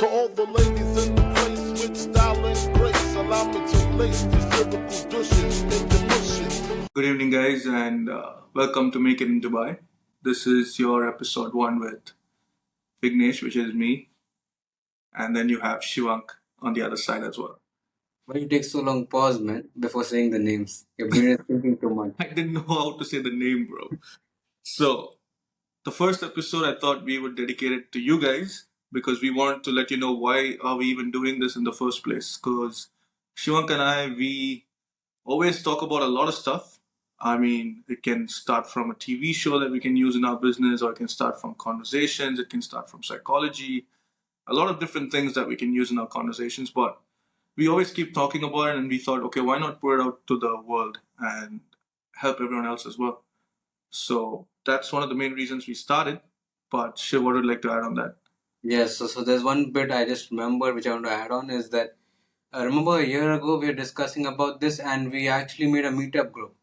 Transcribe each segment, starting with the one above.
To all the ladies in the place with style and grace, allow me to lace these lyrical douches in delicious. Good evening, guys, and welcome to Make It in Dubai. This is your episode one with Vignesh, which is me, and then you have Shivank on the other side as well. Why you take so long pause, man, before saying the names? Your brain is thinking too much. I didn't know how to say the name, bro. So, the first episode I thought we would dedicate it to you guys because we wanted to let you know why are we even doing this in the first place. Because Shivank and I, we always talk about a lot of stuff. I mean, it can start from a TV show that we can use in our business, or it can start from conversations, it can start from psychology, a lot of different things that we can use in our conversations. But we always keep talking about it, and we thought, okay, why not put it out to the world and help everyone else as well? So that's one of the main reasons we started. But Shiv, what would you like to add on that? Yes, so there's one bit I just remembered which I want to add on is that I remember a year ago we were discussing about this and we actually made a meetup group.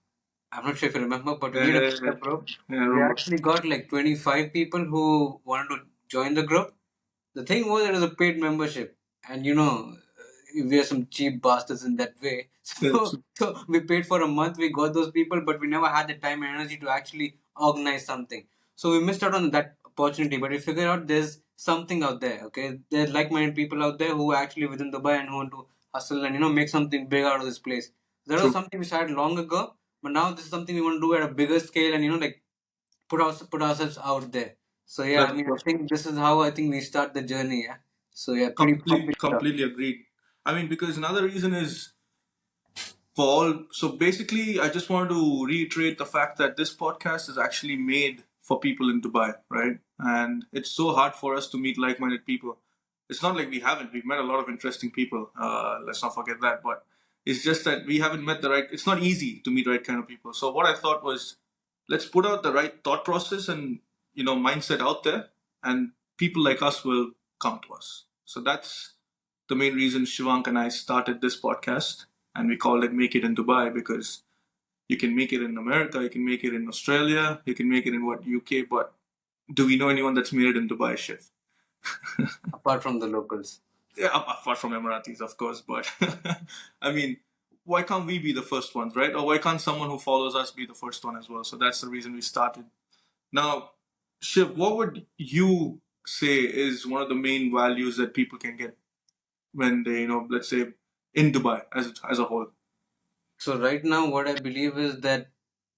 I'm not sure if you remember, but we Yeah, made a yeah, yeah, meetup group. yeah, I We remember. actually got like 25 people who wanted to join the group. The thing was, it was a paid membership, and we are some cheap bastards in that way. Yes. So we paid for a month. We got those people, but we never had the time and energy to actually organize something. So we missed out on that opportunity. But we figured out there's something out there. Okay, there's like-minded people out there who are actually within Dubai and who want to hustle and make something big out of this place. That was True. something we started long ago, but now this is something we want to do at a bigger scale and like put ourselves out there. So yeah, I That's mean, I perfect. think this is how I think we start the journey. Yeah. So yeah, pretty pumped it up. Completely agreed. I mean, because another reason is for all. So basically, I just wanted to reiterate the fact that this podcast is actually made for people in Dubai, right? And it's so hard for us to meet like-minded people. It's not like we haven't. We've met a lot of interesting people. Let's not forget that. But it's just that we haven't met the right. It's not easy to meet the right kind of people. So what I thought was, let's put out the right thought process and mindset out there, and people like us will come to us. So that's the main reason Shivank and I started this podcast, and we called it Make It in Dubai because you can make it in America, you can make it in Australia, you can make it in UK, but do we know anyone that's made it in Dubai, Shiv? Apart from the locals. Yeah, apart from Emiratis, of course, but I mean, why can't we be the first ones, right? Or why can't someone who follows us be the first one as well? So that's the reason we started. Now, Shiv, what would you say is one of the main values that people can get when they, let's say, in Dubai as a whole? So right now, what I believe is that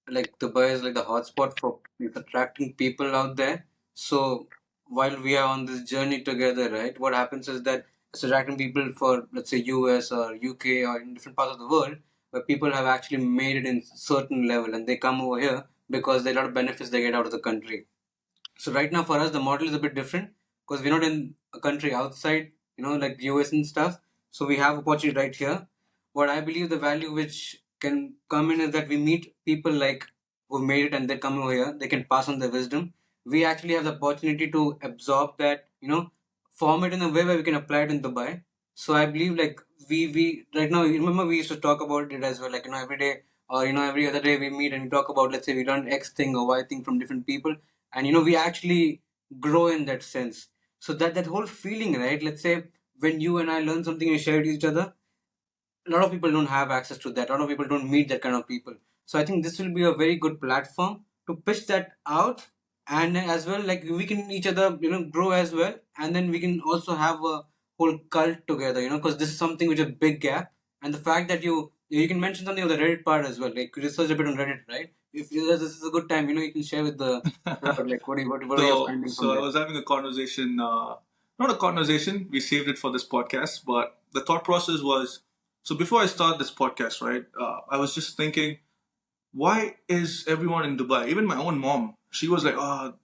like Dubai is like the hotspot for like, attracting people out there. So while we are on this journey together, right, what happens is that it's attracting people for let's say US or UK or in different parts of the world where people have actually made it in certain level and they come over here because there are a lot of benefits they get out of the country. So right now for us the model is a bit different because we're not in a country outside, like US and stuff. So we have opportunity right here. What I believe the value which can come in is that we meet people like who made it and they come over here. They can pass on their wisdom. We actually have the opportunity to absorb that, form it in a way where we can apply it in Dubai. So I believe like we right now, you remember we used to talk about it as well, like every day or every other day we meet and we talk about, let's say we learn X thing or Y thing from different people, and we actually grow in that sense. So that whole feeling, right, let's say when you and I learn something and share it with each other, a lot of people don't have access to that. A lot of people don't meet that kind of people. So I think this will be a very good platform to pitch that out, and as well like we can each other grow as well, and then we can also have a whole cult together. Because this is something which is a big gap, and the fact that you can mention something on the Reddit part as well, like research a bit on Reddit, right? If this is a good time, you can share with the crowd like what are you So, finding from so I there. was having a conversation, not a conversation, we saved it for this podcast, but the thought process was, so before I start this podcast, right, I was just thinking, why is everyone in Dubai, even my own mom, she was like, oh,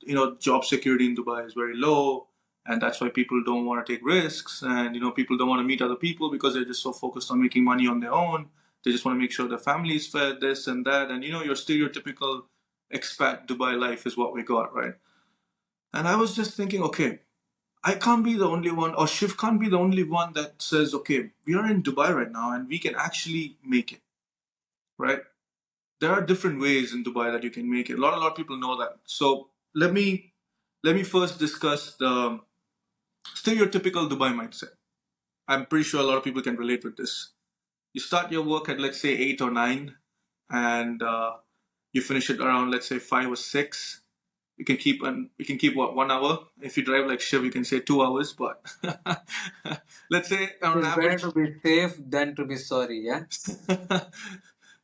job security in Dubai is very low, and that's why people don't want to take risks, and, people don't want to meet other people because they're just so focused on making money on their own. They just want to make sure their family's fed, this and that, and, your stereotypical expat Dubai life is what we got, right? And I was just thinking, okay, I can't be the only one, or Shiv can't be the only one that says, okay, we are in Dubai right now and we can actually make it, right? There are different ways in Dubai that you can make it. A lot of people know that. So let me first discuss Still your typical Dubai mindset. I'm pretty sure a lot of people can relate with this. You start your work at, let's say, 8 or 9, and you finish it around, let's say, 5 or 6. You can keep what, 1 hour. If you drive like Shiv, you can say 2 hours. But let's say on It's better average, to be safe than to be sorry, yeah?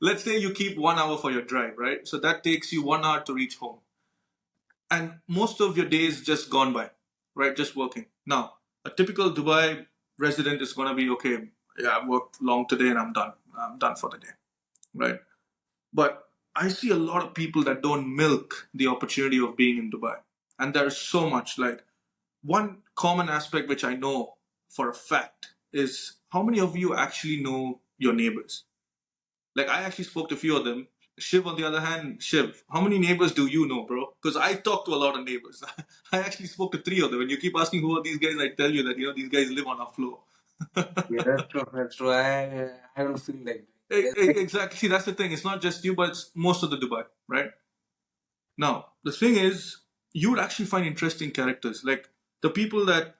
let's say you keep 1 hour for your drive, right? So that takes you 1 hour to reach home, and most of your day is just gone by, right? Just working. Now, a typical Dubai resident is gonna be okay. Yeah, I worked long today and I'm done. I'm done for the day, right? But I see a lot of people that don't milk the opportunity of being in Dubai, and there's so much. Like, one common aspect which I know for a fact is how many of you actually know your neighbors. Like, I actually spoke to a few of them. Shiv, on the other hand, Shiv, how many neighbors do you know, bro? Because I talk to a lot of neighbors. I actually spoke to 3 of them. When you keep asking who are these guys, I tell you that these guys live on our floor. Yeah, that's true. That's true. I don't feel like doing that. Like, Exactly. See, that's the thing. It's not just you, but it's most of the Dubai, right? Now, the thing is, you would actually find interesting characters. Like the people that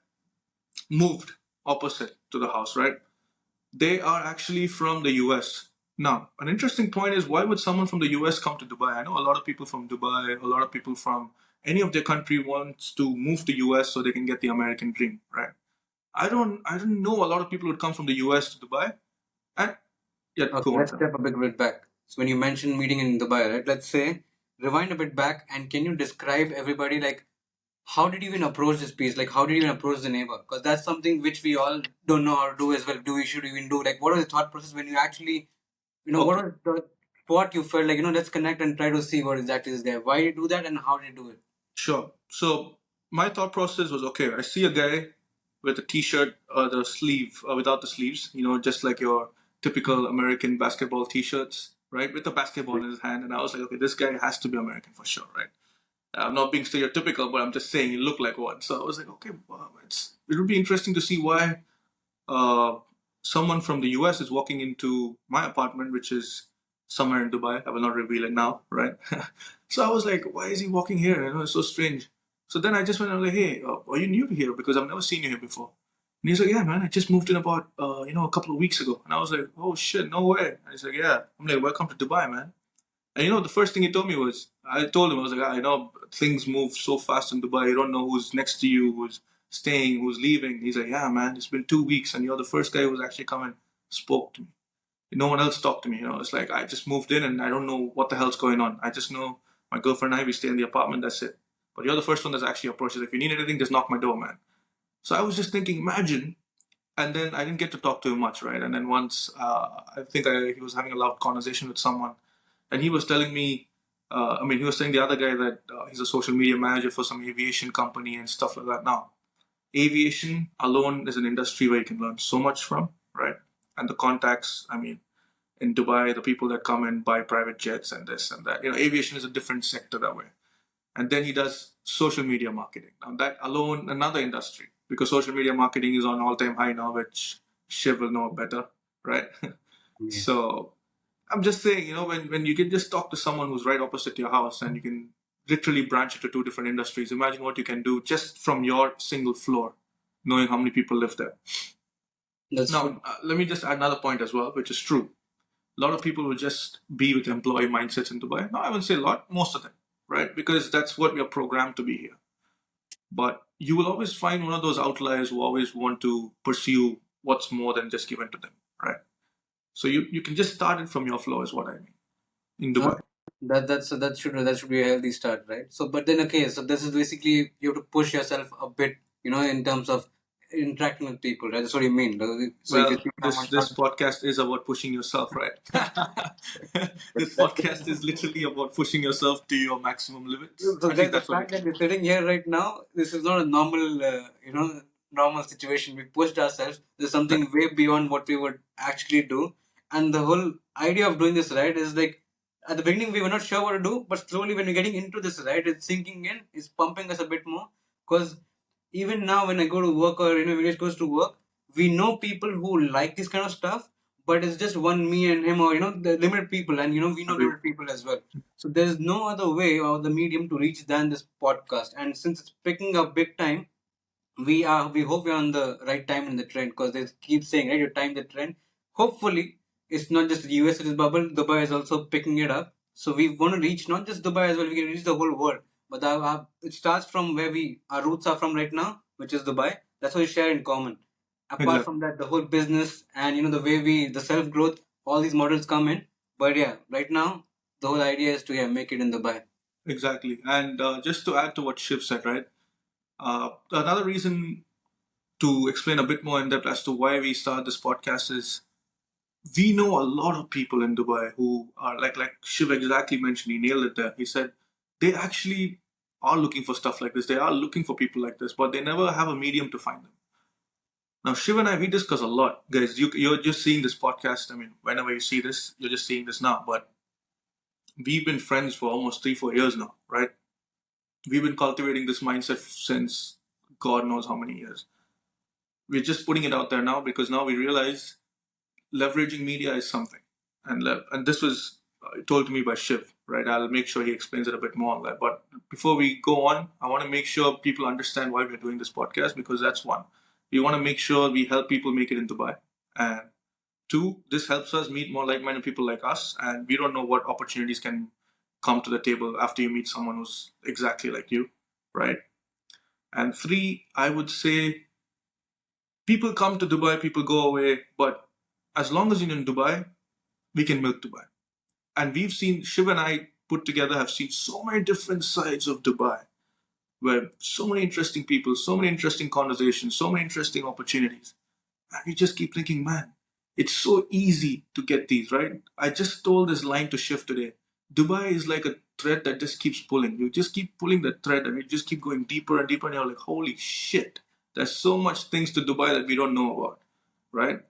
moved opposite to the house, right? They are actually from the US. Now, an interesting point is, why would someone from the US come to Dubai? I know a lot of people from Dubai, a lot of people from any of their country wants to move to US so they can get the American dream, right? I don't know a lot of people who would come from the US to Dubai. And yeah, okay, go on, let's sir. step a bit back. So when you mentioned meeting in Dubai, right? Let's say rewind a bit back and can you describe everybody like how did you even approach this piece? Like how did you even approach the neighbor? Because that's something which we all don't know how to do as well. Do we should even do? Like what was the thought process when you actually what Okay. was the what you felt like, let's connect and try to see what exactly is there. Why did you do that and how did you do it? Sure. So my thought process was, okay. I see a guy with a T-shirt, the sleeve without the sleeves. Just like your typical American basketball T-shirts, right, with a basketball in his hand. And I was like, okay, this guy has to be American for sure, right? I'm not being stereotypical, but I'm just saying he looked like one. So I was like, okay, well, it would be interesting to see why uh, someone from the US is walking into my apartment, which is somewhere in Dubai. I will not reveal it now, right? So I was like, why is he walking here? It's so strange. So then I just went, I was like, hey, are you new to here? Because I've never seen you here before. And he's like, yeah, man, I just moved in about, a couple of weeks ago. And I was like, oh shit, no way. And he's like, yeah. I'm like, welcome to Dubai, man. And the first thing he told me was, I told him, I was like, I know things move so fast in Dubai. You don't know who's next to you, who's staying, who's leaving. He's like, yeah, man, it's been 2 weeks, and you're the first guy who's actually come and spoke to me. No one else talked to me. It's like I just moved in and I don't know what the hell's going on. I just know my girlfriend and I, we stay in the apartment. That's it. But you're the first one that's actually approached us. If you need anything, just knock my door, man. So I was just thinking, imagine. And then I didn't get to talk to him much, right? And then once, I think he was having a loud conversation with someone, and he was telling me, he was telling the other guy that he's a social media manager for some aviation company and stuff like that. Now, aviation alone is an industry where you can learn so much from, right? And the contacts, in Dubai, the people that come and buy private jets and this and that. Aviation is a different sector that way. And then he does social media marketing. Now, that alone, another industry, because social media marketing is on all-time high now, which Shiv will know better, right? Yeah. So I'm just saying, when you can just talk to someone who's right opposite your house and you can literally branch it to two different industries, imagine what you can do just from your single floor, knowing how many people live there. That's Now, true. let me just add another point as well, which is true. A lot of people will just be with employee mindsets in Dubai. No, I wouldn't say a lot, most of them, right? Because that's what we are programmed to be here. But you will always find one of those outliers who always want to pursue what's more than just given to them, right? So you can just start it from your floor, is what I mean, in No, Dubai. that should be a healthy start, right? So, but then okay, so this is basically you have to push yourself a bit, in terms of interacting with people, right? That's what you mean. So if you Well, see this someone, this podcast is about pushing yourself, right? This that's podcast is literally about pushing yourself to your maximum limits. so At least guys, the that's what we fact that think. we're sitting here right now, this is not a normal situation. We pushed ourselves. There's Right. something way beyond what we would actually do, and the whole idea of doing this right is like at the beginning we were not sure what to do, but slowly when we're getting into this right, it's sinking in, it's pumping us a bit more. Because even now when I go to work or Vignesh goes to work, we know people who like this kind of stuff, but it's just one me and him or the limited people, and we know Agreed. limited people as well. So there's no other way or the medium to reach than this podcast. And since it's picking up big time, we hope we're on the right time in the trend, because they keep saying, right, you time the trend. Hopefully it's not just the US it is bubble, Dubai is also picking it up. So we want to reach not just Dubai as well, we can reach the whole world. But it starts from where we our roots are from right now, which is Dubai. That's what we share in common. Apart Exactly. from that, the whole business and the way we the self growth, all these models come in. But yeah, right now the whole idea is to make it in Dubai. Exactly. And just to add to what Shiv said, right? Another reason to explain a bit more in depth as to why we started this podcast is we know a lot of people in Dubai who are like Shiv exactly mentioned. He nailed it there. He said they actually are looking for stuff like this. They are looking for people like this, but they never have a medium to find them. Now, Shiv and I, we discuss a lot, guys. You're just seeing this podcast. I mean, whenever you see this, you're just seeing this now. But we've been friends for almost 3-4 years now, right? We've been cultivating this mindset since God knows how many years. We're just putting it out there now because now we realize leveraging media is something. And this was told to me by Shiv, right? I'll make sure he explains it a bit more on that. But before we go on, I want to make sure people understand why we're doing this podcast, because that's one. We want to make sure we help people make it in Dubai. And two, this helps us meet more like-minded people like us, and we don't know what opportunities can come to the table after you meet someone who's exactly like you, right? And three, I would say people come to Dubai, people go away, but as long as you're in Dubai, we can milk Dubai. And we've seen, Shiv and I put together have seen so many different sides of Dubai, where so many interesting people, so many interesting conversations, so many interesting opportunities. And we just keep thinking, man, it's so easy to get these, right? I just told this line to Shiv today. Dubai is like a thread that just keeps pulling. You just keep pulling the thread and you just keep going deeper and deeper, and you're like, holy shit, there's so much things to Dubai that we don't know about, right?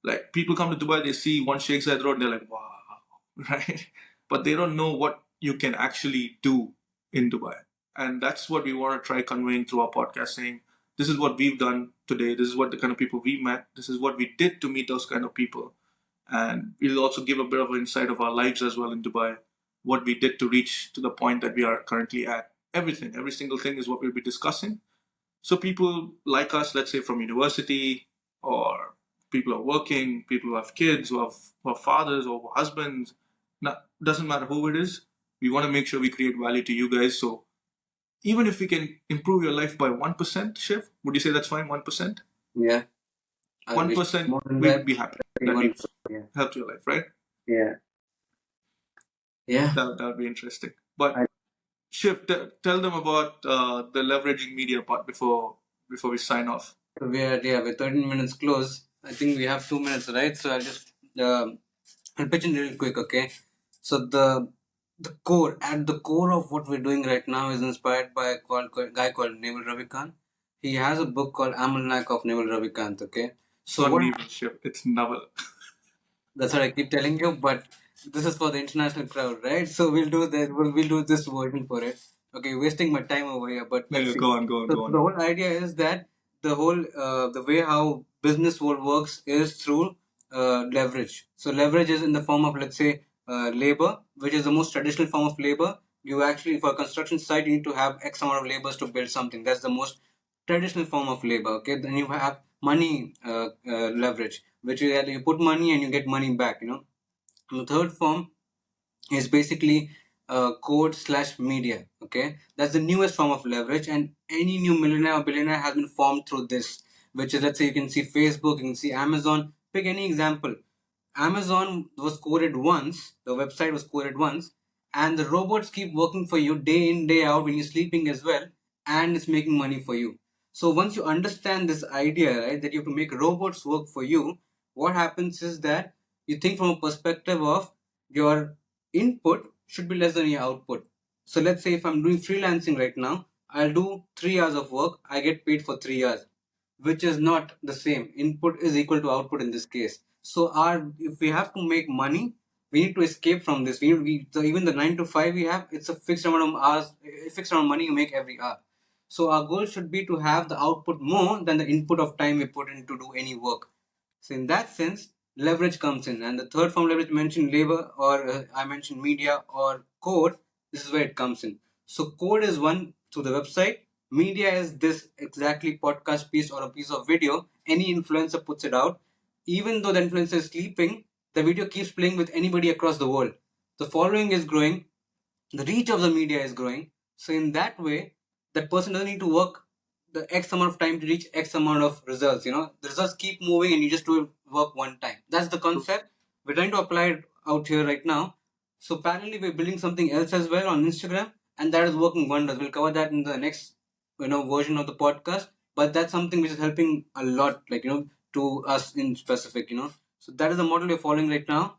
Like people come to Dubai, they see one Sheikh Zayed Road, and they're like, wow, right? But they don't know what you can actually do in Dubai. And that's what we want to try conveying through our podcast, saying, this is what we've done today. This is what the kind of people we met. This is what we did to meet those kind of people. And we'll also give a bit of an insight of our lives as well in Dubai, what we did to reach to the point that we are currently at. Everything, every single thing is what we'll be discussing. So people like us, let's say from university, or people who are working, people who have kids, who have fathers or husbands, doesn't matter who it is, we want to make sure we create value to you guys. So even if we can improve your life by 1%, Shiv, would you say that's fine? 1%? Yeah, I wish 1%, more than we would that. be happy that Everyone. we've Yeah. helped your life, right? Yeah. Yeah. That would be interesting. But I, Shiv, tell them about the leveraging media part before we sign off. so we're 13 minutes close. I think we have 2 minutes, right? So I'll pitch in real quick, okay? So at the core of what we're doing right now is inspired by a guy called Naval Ravikant. He has a book called Amalnak of Naval Ravikant, okay? It's So not what Neval, Shiv, it's Naval. That's what I keep telling you, but this is for the international crowd, right? So we'll do this version for it. Okay, wasting my time over here, but No, let's no, see. go on, go on, So go the on. whole idea is that the way how business world works is through leverage. So leverage is in the form of, let's say, labor, which is the most traditional form of labor. You actually, for a construction site, you need to have X amount of laborers to build something. That's the most traditional form of labor. Okay, then you have money leverage, which is that you put money and you get money back. And the third form is basically code slash media. Okay, that's the newest form of leverage, and any new millionaire or billionaire has been formed through this. Which is, let's say, you can see Facebook, you can see Amazon. Pick any example. Amazon was coded once, the website was coded once, and the robots keep working for you day in, day out when you're sleeping as well, and it's making money for you. So once you understand this idea, right, that you have to make robots work for you, what happens is that you think from a perspective of your input should be less than your output. So let's say if I'm doing freelancing right now, I'll do 3 hours of work, I get paid for 3 hours, which is not the same. Input is equal to output in this case. So our if we have to make money, we need to escape from this. So even the 9 to 5 we have, it's a fixed amount of hours, a fixed amount of money you make every hour. So our goal should be to have the output more than the input of time we put in to do any work. So in that sense, leverage comes in, and the third form leverage mentioned labor, or I mentioned media or code. This is where it comes in. So code is one through the website, media is this exactly podcast piece or a piece of video. Any influencer puts it out. Even though the influencer is sleeping, the video keeps playing with anybody across the world. The following is growing, the reach of the media is growing. So in that way, that person doesn't need to work the X amount of time to reach X amount of results. The results keep moving and you just do work one time. That's the concept. We're trying to apply it out here right now. So parallelly, we're building something else as well on Instagram, and that is working wonders. We'll cover that in the next version of the podcast. But that's something which is helping a lot, to us in specific. So that is the model we're following right now.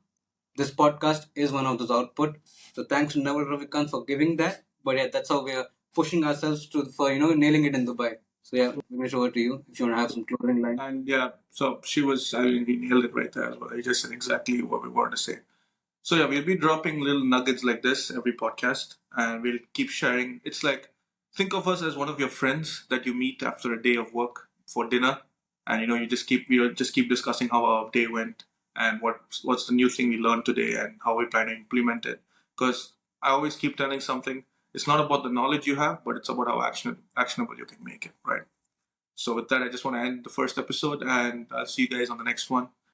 This podcast is one of those output. So thanks to Naval Ravikant for giving that. But yeah, that's how we are pushing ourselves to for nailing it in Dubai. So yeah, Vignesh, over to you if you want to have some closing line. And yeah, so she was, I mean, he nailed it right there as well. He just said exactly what we wanted to say. So yeah, we'll be dropping little nuggets like this every podcast, and we'll keep sharing. It's like, think of us as one of your friends that you meet after a day of work for dinner, and you just keep discussing how our day went and what's the new thing we learned today and how we plan to implement it. Because I always keep telling something. It's not about the knowledge you have, but it's about how actionable you can make it. Right. So with that, I just want to end the first episode, and I'll see you guys on the next one.